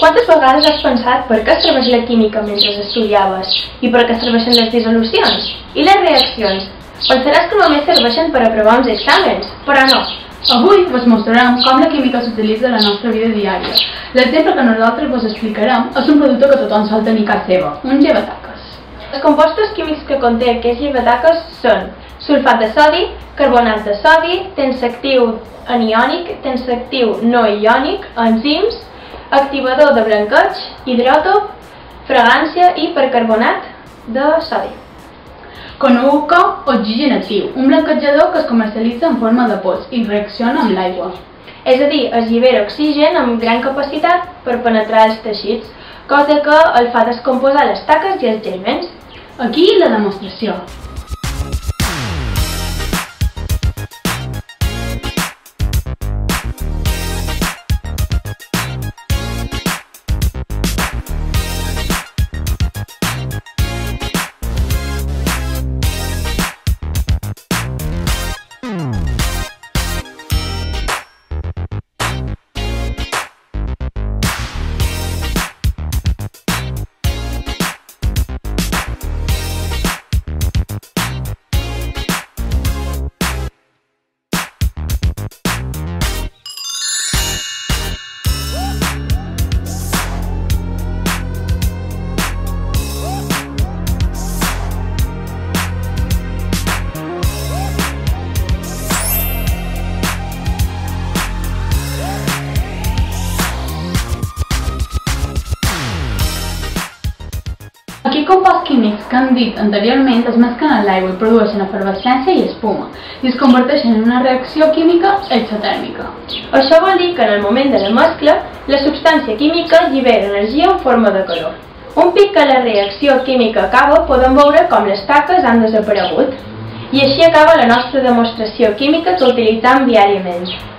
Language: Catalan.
Quantes vegades has pensat per què serveix la química mentre estudiaves i per què serveixen les dissolucions? I les reaccions? Pensaràs que només serveixen per aprovar uns exàmens, però no. Avui vos mostrarem com la química s'utilitza a la nostra vida diària. L'exemple que nosaltres vos explicarem és un producte que tothom sol tenir a casa seva, un llevataques. Els compostos químics que conté aquest llevataques són sulfat de sodi, carbonat de sodi, tensactiu aniònic, tensactiu no iònic, enzims, activador de blanqueig, hidròtop, fragància i percarbonat de sodi. Conegut com oxigen actiu, un blanquejador que es comercialitza en forma de pols i reacciona amb l'aigua. És a dir, es llibera oxigen amb gran capacitat per penetrar els teixits, cosa que el fa descomposar les taques i els germens. Aquí la demostració. Aquests composts químics que hem dit anteriorment es mesclen en l'aigua i produeixen efervescència i espuma i es converteixen en una reacció química exotèrmica. Això vol dir que en el moment de la mescla, la substància química llibera energia en forma de calor. Un pic que la reacció química acaba podem veure com les taques han desaparegut. I així acaba la nostra demostració química que utilitzem diàriament.